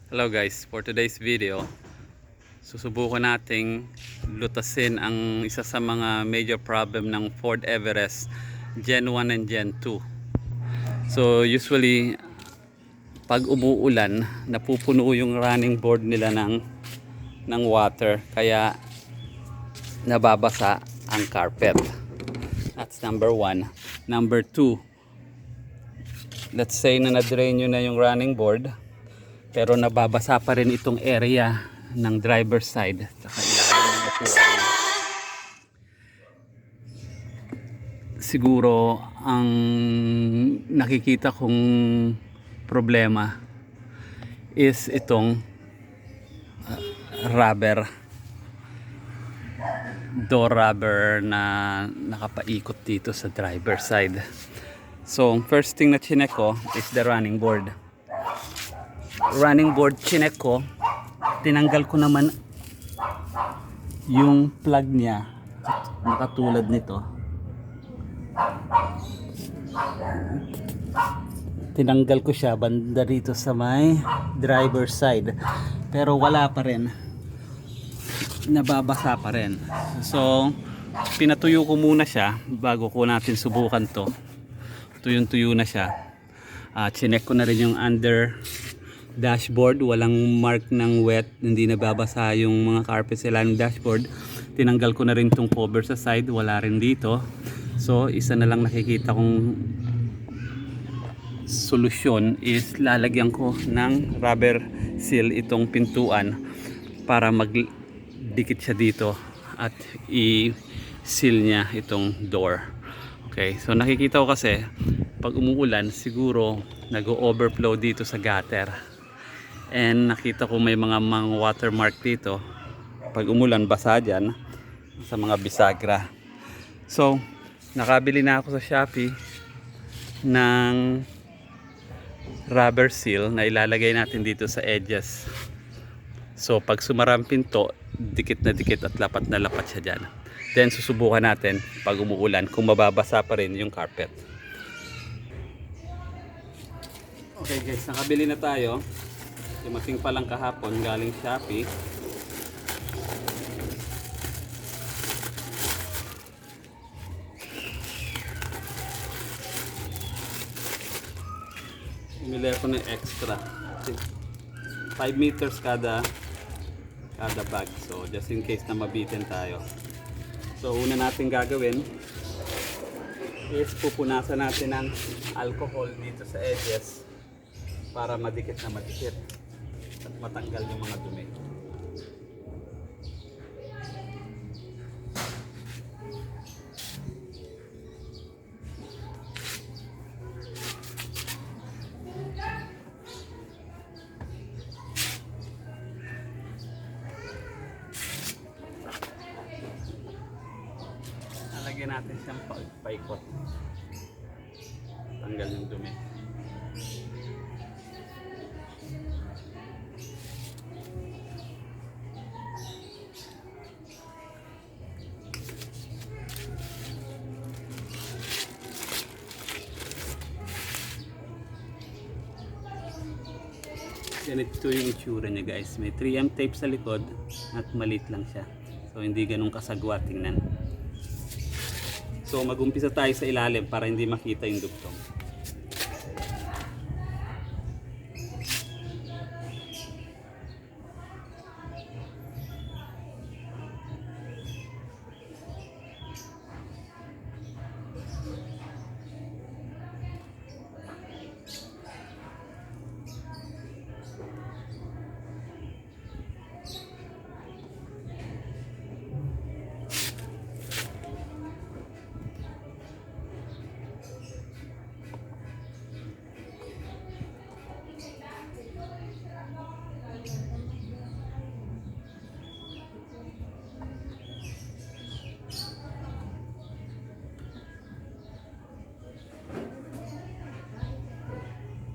Hello guys, for today's video, susubukan nating lutasin ang isa sa mga major problem ng Ford Everest Gen 1 and Gen 2. So usually, pag umuulan, napupuno yung running board nila ng water, kaya nababasa ang carpet. That's number one. Number two, let's say na na-drain nyo na yung running board, pero nababasa pa rin itong area ng driver's side saka ilalim ng upuan. Siguro ang nakikita kong problema is itong door rubber na nakapaikot dito sa driver's side. So first thing na chinek ko is the running board. Chinek ko, tinanggal ko naman yung plug niya nakatulad nito. Tinanggal ko siya banda dito sa may driver's side, pero wala pa rin, nababasa pa rin. So pinatuyo ko muna siya bago ko natin subukan to. Tuyong-tuyo na siya. Chinek ko na rin yung under dashboard, walang mark ng wet, hindi nababasa yung mga carpet sa ilalim ng dashboard. Tinanggal ko na rin tong cover sa side, wala rin dito. So isa na lang nakikita kong solusyon is lalagyan ko ng rubber seal itong pintuan para magdikit siya dito at i-seal niya itong door. Okay, so nakikita ko kasi pag umuulan siguro nag-overflow dito sa gutter. And nakita ko may mga watermark dito. Pag umulan, basa dyan sa mga bisagra. So, nakabili na ako sa Shopee ng rubber seal na ilalagay natin dito sa edges. So, pag sumarang pinto, dikit na dikit at lapat na lapat siya dyan. Then, susubukan natin pag umuulan kung mababasa pa rin yung carpet. Okay guys, nakabili na tayo. Dumating pa lang kahapon galing Shopee. Bumili ako ng extra 5 meters kada bag, so just in case na mabitin tayo. So una natin gagawin is pupunasan natin ng alcohol dito sa edges para madikit na madikit at matanggal yung mga dumi. Nalagyan natin siyang paikot. Tanggal yung dumi. Ganito yung itsura niya guys. May 3M tape sa likod at maliit lang siya. So hindi ganun kasagwa tingnan. So mag-umpisa tayo sa ilalim para hindi makita yung dugtong.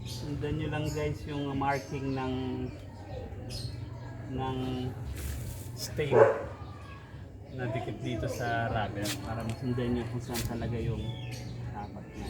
Sundan nyo lang guys yung marking ng stain na dikit dito sa rubber para masundan nyo kung saan talaga yung dapat na.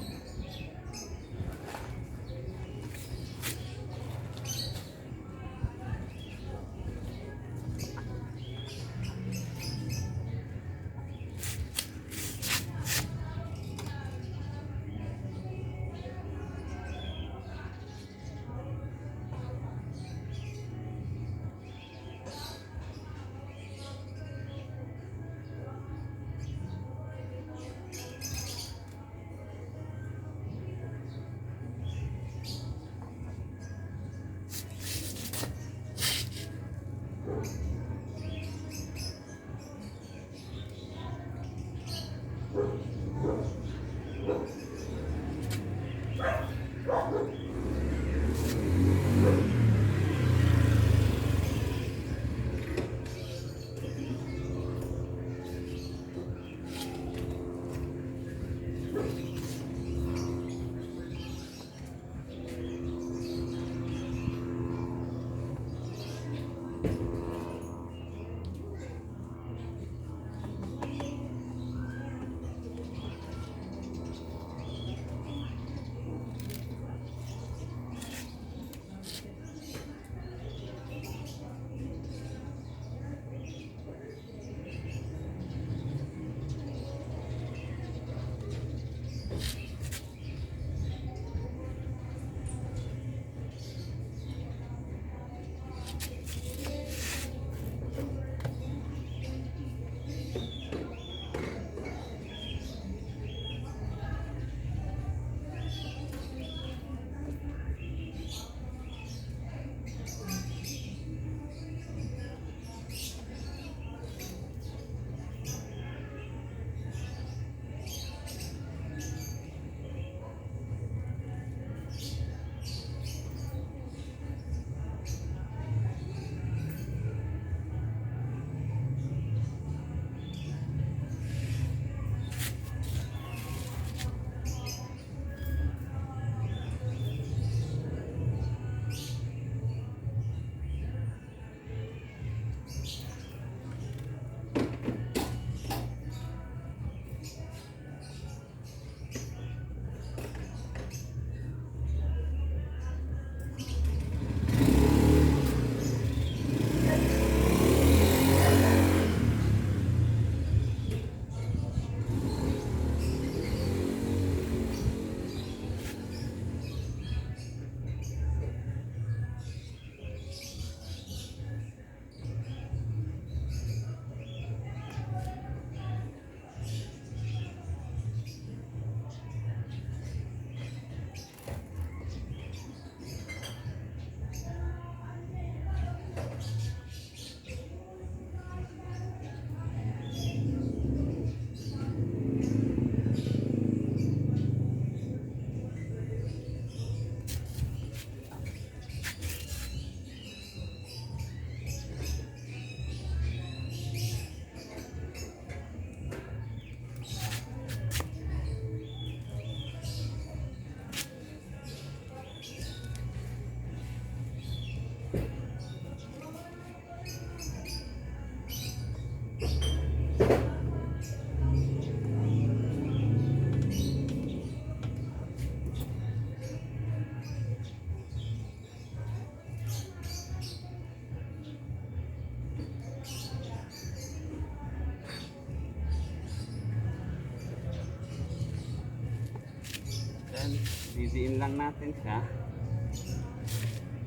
Didiin lang natin siya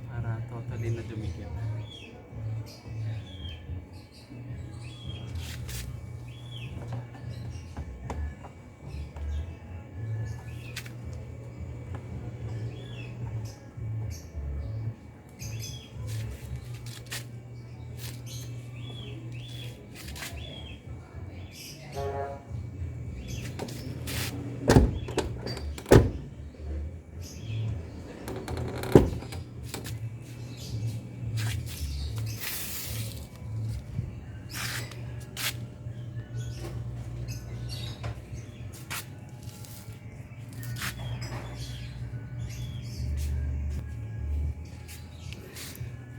para totally na dumikit.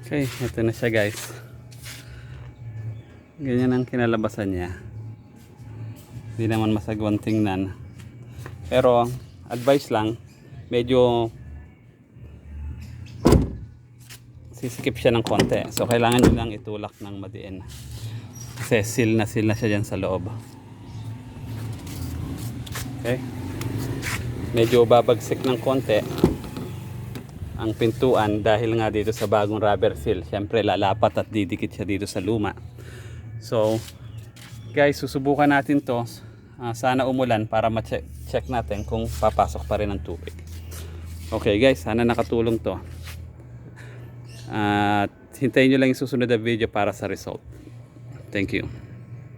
Okay, ito na siya guys. Ganyan ang kinalabasan niya. Hindi naman masagwan tingnan. Pero advice lang, medyo sisikip siya ng konti. So kailangan nyo lang itulak ng madiin. Kasi seal na siya dyan sa loob. Okay. Medyo babagsik ng konti ang pintuan dahil nga dito sa bagong rubber seal. Siyempre lalapat at didikit siya dito sa luma. So guys, susubukan natin to. Sana umulan para ma-check natin kung papasok pa rin ang tubig. Okay guys, sana nakatulong to. At hintayin nyo lang yung susunod na video para sa result. Thank you.